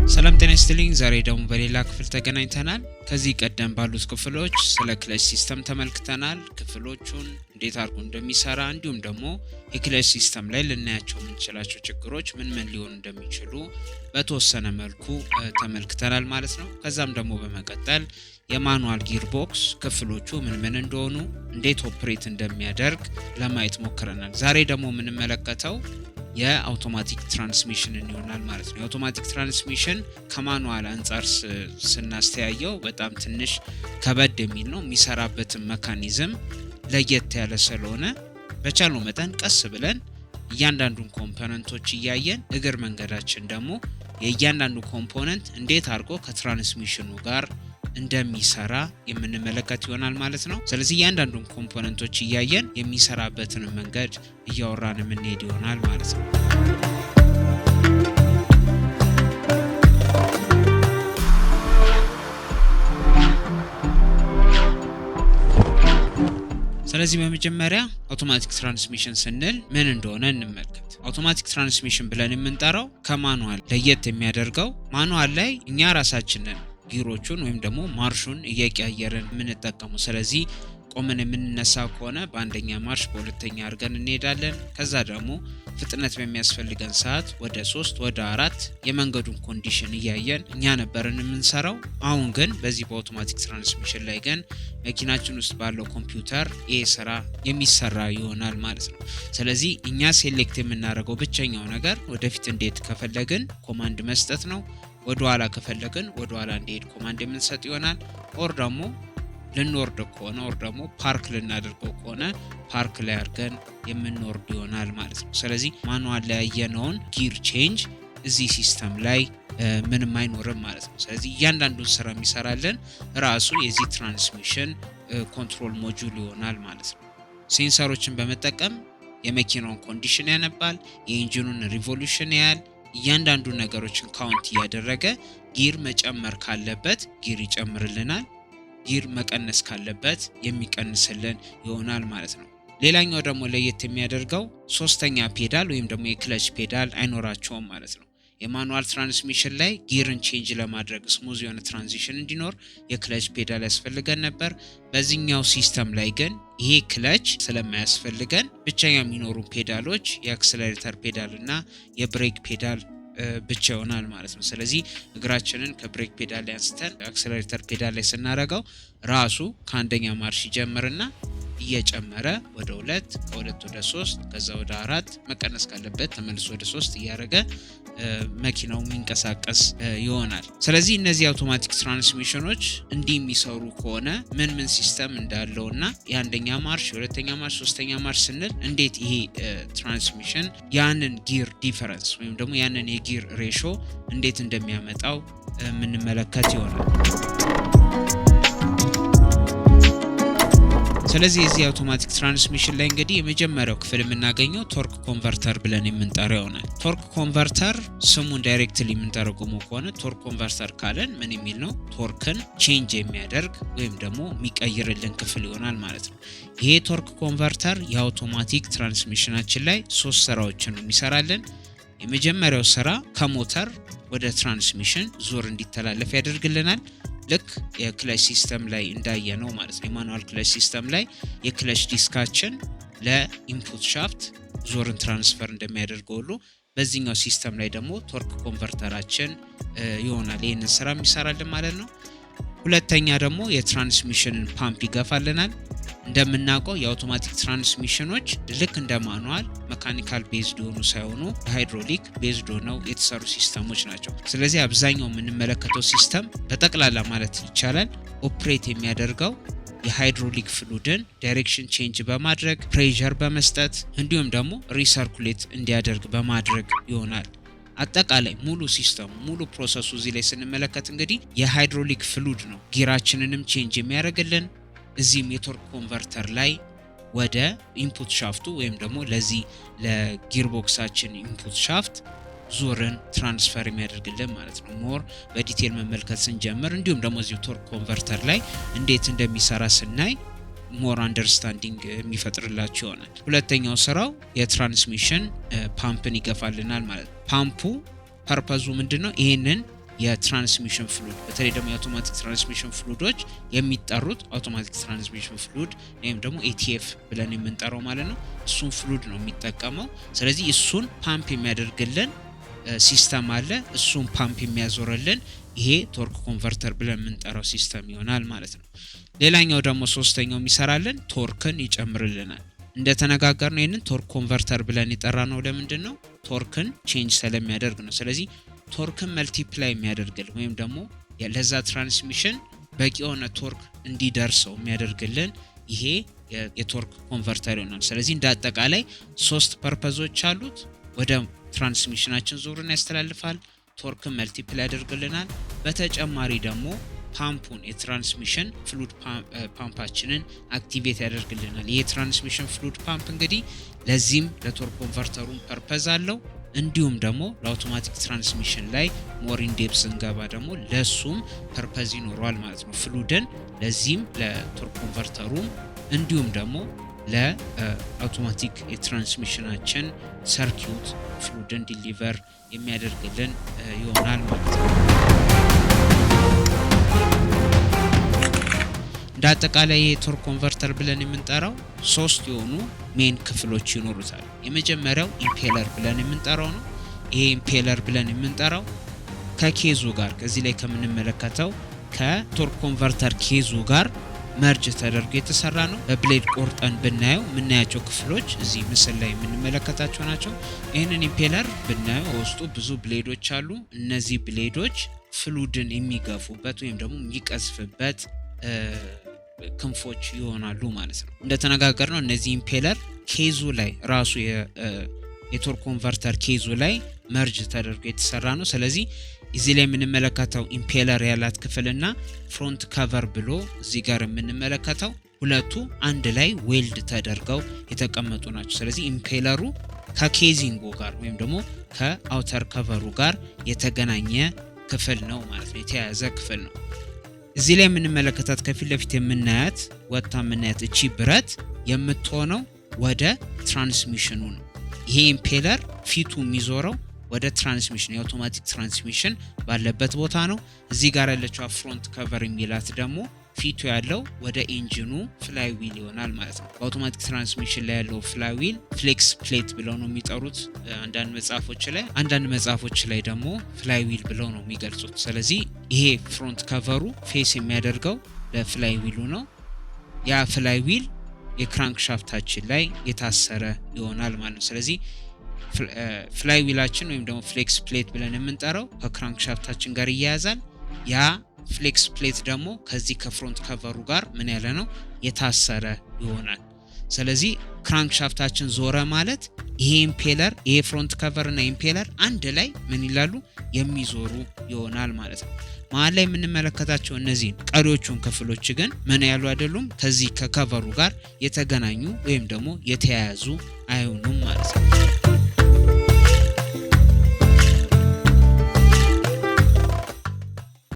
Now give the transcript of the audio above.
ሰላም ጤና ይስጥልኝ። ዛሬ ደግሞ በሌላ ክፍል ተገናኝተናል። ከዚህ ቀደም ባሉት ክፍሎች ስለ ክለች ሲስተም ተመልክተናል። ክፍሎቹን እንዴት አድርጎ እንደሚሰራ እንዲሁም ደግሞ የክለች ሲስተም ላይ ልናያቸው የምንችላቸው ችግሮች ምን ሊሆኑ እንደሚችሉ በተወሰነ መልኩ ተመልክተናል ማለት ነው። ከዛም ደግሞ በመቀጠል የማኑዋል ጊር ቦክስ ክፍሎቹ ምን እንደሆኑ እንዴት ኦፕሬት እንደሚያደርግ ለማየት ሞክረናል። ዛሬ ደግሞ የምንመለከተው የአውቶማቲክ ትራንስሚሽን ይሆናል ማለት ነው። የአውቶማቲክ ትራንስሚሽን ከማኑዋል አንፃር ስናስተያየው በጣም ትንሽ ከበድ የሚል ነው። የሚሰራበትን ሜካኒዝም ለየት ያለ ስለሆነ በቻልነው መጠን ቀስ ብለን እያንዳንዱን ኮምፖነንቶች እያየን እግር መንገዳችን ደግሞ የእያንዳንዱ ኮምፖነንት እንዴት አድርጎ ከትራንስሚሽኑ ጋር እንደሚሰራ የምንመለከት ይሆናል ማለት ነው። ስለዚህ እያንዳንዱን ኮምፖነንቶች እያየን የሚሰራበትን መንገድ እያወራን የምንሄድ ይሆናል ማለት ነው። ስለዚህ በመጀመሪያ አውቶማቲክ ትራንስሚሽን ስንል ምን እንደሆነ እንመልከት። አውቶማቲክ ትራንስሚሽን ብለን የምንጠራው ከማኑዋል ለየት የሚያደርገው ማኑዋል ላይ እኛ ራሳችንን ጊሮቹን ወይም ደግሞ ማርሹን እየቀያየርን የምንጠቀሙ። ስለዚህ ቆመን የምንነሳ ከሆነ በአንደኛ ማርሽ በሁለተኛ አድርገን እንሄዳለን። ከዛ ደግሞ ፍጥነት በሚያስፈልገን ሰዓት ወደ 3 ወደ 4 የመንገዱን ኮንዲሽን እያየን እኛ ነበርን የምንሰራው። አሁን ግን በዚህ በአውቶማቲክ ትራንስሚሽን ላይ ግን መኪናችን ውስጥ ባለው ኮምፒውተር ይሄ ስራ የሚሰራ ይሆናል ማለት ነው። ስለዚህ እኛ ሴሌክት የምናደርገው ብቸኛው ነገር ወደፊት እንዴት ከፈለግን ኮማንድ መስጠት ነው። ወደ ኋላ ከፈለግን ወደ ኋላ እንዲሄድ ኮማንድ የምንሰጥ ይሆናል። ኦር ደግሞ ልንወርድ ከሆነ ኦር ደግሞ ፓርክ ልናደርገው ከሆነ ፓርክ ላይ አድርገን የምንወርድ ይሆናል ማለት ነው። ስለዚህ ማኑዋል ላይ ያየነውን ጊር ቼንጅ እዚህ ሲስተም ላይ ምንም አይኖርም ማለት ነው። ስለዚህ እያንዳንዱን ስራ የሚሰራልን ራሱ የዚህ ትራንስሚሽን ኮንትሮል ሞጁል ይሆናል ማለት ነው። ሴንሰሮችን በመጠቀም የመኪናውን ኮንዲሽን ያነባል፣ የኢንጂኑን ሪቮሉሽን ያያል። እያንዳንዱ ነገሮችን ካውንት እያደረገ ጊር መጨመር ካለበት ጊር ይጨምርልናል፣ ጊር መቀነስ ካለበት የሚቀንስልን ይሆናል ማለት ነው። ሌላኛው ደግሞ ለየት የሚያደርገው ሶስተኛ ፔዳል ወይም ደግሞ የክለች ፔዳል አይኖራቸውም ማለት ነው። የማኑዋል ትራንስሚሽን ላይ ጊርን ቼንጅ ለማድረግ ስሙዝ የሆነ ትራንዚሽን እንዲኖር የክለች ፔዳል ያስፈልገን ነበር። በዚህኛው ሲስተም ላይ ግን ይሄ ክለች ስለማያስፈልገን ብቻኛ የሚኖሩ ፔዳሎች የአክሰለሬተር ፔዳል እና የብሬክ ፔዳል ብቻ ይሆናል ማለት ነው። ስለዚህ እግራችንን ከብሬክ ፔዳል ላይ አንስተን አክሰለሬተር ፔዳል ላይ ስናደርገው ራሱ ከአንደኛ ማርሽ ይጀምርና እየጨመረ ወደ 2 ከ2 ወደ 3 ከዛ ወደ 4 መቀነስ ካለበት ተመልሶ ወደ 3 እያደረገ መኪናው የሚንቀሳቀስ ይሆናል። ስለዚህ እነዚህ አውቶማቲክ ትራንስሚሽኖች እንዲህ የሚሰሩ ከሆነ ምን ሲስተም እንዳለውና የአንደኛ ማርሽ የሁለተኛ ማርሽ ሶስተኛ ማርሽ ስንል እንዴት ይሄ ትራንስሚሽን ያንን ጊር ዲፈረንስ ወይም ደግሞ ያንን የጊር ሬሾ እንዴት እንደሚያመጣው የምንመለከት ይሆናል። ስለዚህ የዚህ አውቶማቲክ ትራንስሚሽን ላይ እንግዲህ የመጀመሪያው ክፍል የምናገኘው ቶርክ ኮንቨርተር ብለን የምንጠራው ይሆናል። ቶርክ ኮንቨርተር ስሙን ዳይሬክትሊ የምንተረጉመው ከሆነ ቶርክ ኮንቨርተር ካለን ምን የሚል ነው? ቶርክን ቼንጅ የሚያደርግ ወይም ደግሞ የሚቀይርልን ክፍል ይሆናል ማለት ነው። ይሄ ቶርክ ኮንቨርተር የአውቶማቲክ ትራንስሚሽናችን ላይ 3 ስራዎችን የሚሰራልን። የመጀመሪያው ስራ ከሞተር ወደ ትራንስሚሽን ዙር እንዲተላለፍ ያደርግልናል። ልክ የክለች ሲስተም ላይ እንዳየነው ማለት ነው። የማኑዋል ክለች ሲስተም ላይ የክለች ዲስካችን ለኢንፑት ሻፍት ዞርን ትራንስፈር እንደሚያደርገው ሁሉ በዚህኛው ሲስተም ላይ ደግሞ ቶርክ ኮንቨርተራችን ይሆናል ይህንን ስራ የሚሰራልን ማለት ነው። ሁለተኛ ደግሞ የትራንስሚሽንን ፓምፕ ይገፋልናል። እንደምናውቀው የአውቶማቲክ ትራንስሚሽኖች ልክ እንደ ማኑዋል መካኒካል ቤዝድ ሆኑ ሳይሆኑ ሃይድሮሊክ ቤዝድ ሆነው የተሰሩ ሲስተሞች ናቸው። ስለዚህ አብዛኛው የምንመለከተው ሲስተም በጠቅላላ ማለት ይቻላል ኦፕሬት የሚያደርገው የሃይድሮሊክ ፍሉድን ዳይሬክሽን ቼንጅ በማድረግ ፕሬሸር በመስጠት እንዲሁም ደግሞ ሪሰርኩሌት እንዲያደርግ በማድረግ ይሆናል። አጠቃላይ ሙሉ ሲስተም ሙሉ ፕሮሰሱ እዚህ ላይ ስንመለከት እንግዲህ የሃይድሮሊክ ፍሉድ ነው ጊራችንንም ቼንጅ የሚያደርግልን። እዚህም የቶርክ ኮንቨርተር ላይ ወደ ኢንፑት ሻፍቱ ወይም ደግሞ ለዚህ ለጊርቦክሳችን ኢንፑት ሻፍት ዙርን ትራንስፈር የሚያደርግልን ማለት ነው። ሞር በዲቴል መመልከት ስንጀምር እንዲሁም ደግሞ እዚህ ቶርክ ኮንቨርተር ላይ እንዴት እንደሚሰራ ስናይ ሞር አንደርስታንዲንግ የሚፈጥርላችሁ ይሆናል። ሁለተኛው ስራው የትራንስሚሽን ፓምፕን ይገፋልናል ማለት ነው። ፓምፑ ፐርፐዙ ምንድነው? ይሄንን የትራንስሚሽን ፍሉድ በተለይ ደግሞ የአውቶማቲክ ትራንስሚሽን ፍሉዶች የሚጠሩት አውቶማቲክ ትራንስሚሽን ፍሉድ ወይም ደግሞ ATF ብለን የምንጠራው ማለት ነው። እሱን ፍሉድ ነው የሚጠቀመው። ስለዚህ እሱን ፓምፕ የሚያደርግልን ሲስተም አለ። እሱን ፓምፕ የሚያዞርልን ይሄ ቶርክ ኮንቨርተር ብለን የምንጠራው ሲስተም ይሆናል ማለት ነው። ሌላኛው ደግሞ ሶስተኛው የሚሰራልን ቶርክን ይጨምርልናል። እንደተነጋገርነው ይሄንን ቶርክ ኮንቨርተር ብለን የጠራነው ለምንድን ነው? ቶርክን ቼንጅ ስለሚያደርግ ነው። ስለዚህ ቶርክን መልቲፕላይ የሚያደርግልን ወይም ደግሞ ለዛ ትራንስሚሽን በቂ የሆነ ቶርክ እንዲደርሰው የሚያደርግልን ይሄ የቶርክ ኮንቨርተር ይሆናል። ስለዚህ እንደ አጠቃላይ 3 ፐርፐዞች አሉት። ወደ ትራንስሚሽናችን ዞርን ያስተላልፋል፣ ቶርክን መልቲፕላይ ያደርግልናል። በተጨማሪ ደግሞ ፓምፑን የትራንስሚሽን ፍሉድ ፓምፓችንን አክቲቬት ያደርግልናል። ይሄ ትራንስሚሽን ፍሉድ ፓምፕ እንግዲህ ለዚህም ለቶርክ ኮንቨርተሩን ፐርፐዝ አለው። እንዲሁም ደግሞ ለአውቶማቲክ ትራንስሚሽን ላይ ሞር ኢን ዴፕስ እንገባ ደግሞ ለሱም ፐርፐዝ ይኖረዋል ማለት ነው። ፍሉድን ለዚህም ለቶርክ ኮንቨርተሩም እንዲሁም ደግሞ ለአውቶማቲክ የትራንስሚሽናችን ሰርኪዩት ፍሉድን ዲሊቨር የሚያደርግልን ይሆናል ማለት ነው። እንደ አጠቃላይ የቶርክ ኮንቨርተር ብለን የምንጠራው 3 የሆኑ ሜን ክፍሎች ይኖሩታል። የመጀመሪያው ኢምፔለር ብለን የምንጠራው ነው። ይሄ ኢምፔለር ብለን የምንጠራው ከኬዙ ጋር ከዚህ ላይ ከምንመለከተው ከቶርክ ኮንቨርተር ኬዙ ጋር መርጅ ተደርጎ የተሰራ ነው። በብሌድ ቆርጠን ብናየው የምናያቸው ክፍሎች እዚህ ምስል ላይ የምንመለከታቸው ናቸው። ይህንን ኢምፔለር ብናየው ውስጡ ብዙ ብሌዶች አሉ። እነዚህ ብሌዶች ፍሉድን የሚገፉበት ወይም ደግሞ የሚቀዝፍበት ክንፎች ይሆናሉ ማለት ነው። እንደተነጋገርነው እነዚህ ኢምፔለር ኬዙ ላይ ራሱ የቶርክ ኮንቨርተር ኬዙ ላይ መርጅ ተደርጎ የተሰራ ነው። ስለዚህ እዚህ ላይ የምንመለከተው ኢምፔለር ያላት ክፍልና ፍሮንት ከቨር ብሎ እዚህ ጋር የምንመለከተው ሁለቱ አንድ ላይ ዌልድ ተደርገው የተቀመጡ ናቸው። ስለዚህ ኢምፔለሩ ከኬዚንጉ ጋር ወይም ደግሞ ከአውተር ከቨሩ ጋር የተገናኘ ክፍል ነው ማለት ነው፣ የተያያዘ ክፍል ነው። እዚህ ላይ የምንመለከታት ከፊት ለፊት የምናያት ወጣ የምናያት እቺ ብረት የምትሆነው ወደ ትራንስሚሽኑ ነው። ይሄ ኢምፔለር ፊቱ የሚዞረው ወደ ትራንስሚሽን የአውቶማቲክ ትራንስሚሽን ባለበት ቦታ ነው። እዚህ ጋር ያለችው ፍሮንት ከቨር የሚላት ደግሞ ፊቱ ያለው ወደ ኢንጂኑ ፍላይ ዊል ይሆናል ማለት ነው። በአውቶማቲክ ትራንስሚሽን ላይ ያለው ፍላይ ዊል ፍሌክስ ፕሌት ብለው ነው የሚጠሩት አንዳንድ መጽሐፎች ላይ ደግሞ ፍላይ ዊል ብለው ነው የሚገልጹት። ስለዚህ ይሄ ፍሮንት ከቨሩ ፌስ የሚያደርገው ለፍላይ ዊሉ ነው። ያ ፍላይ ዊል የክራንክ ሻፍታችን ላይ የታሰረ ይሆናል ማለት ነው። ስለዚህ ፍላይ ዊላችን ወይም ደግሞ ፍሌክስ ፕሌት ብለን የምንጠራው ከክራንክ ሻፍታችን ጋር ይያያዛል። ያ ፍሌክስ ፕሌት ደግሞ ከዚህ ከፍሮንት ከቨሩ ጋር ምን ያለ ነው የታሰረ ይሆናል። ስለዚህ ክራንክ ሻፍታችን ዞረ ማለት ይሄ ኢምፔለር ይሄ ፍሮንት ከቨር እና ኢምፔለር አንድ ላይ ምን ይላሉ የሚዞሩ ይሆናል ማለት ነው። መሀል ላይ የምንመለከታቸው እነዚህን ቀሪዎቹን ክፍሎች ግን ምን ያሉ አይደሉም፣ ከዚህ ከከቨሩ ጋር የተገናኙ ወይም ደግሞ የተያያዙ አይሆኑም ማለት ነው።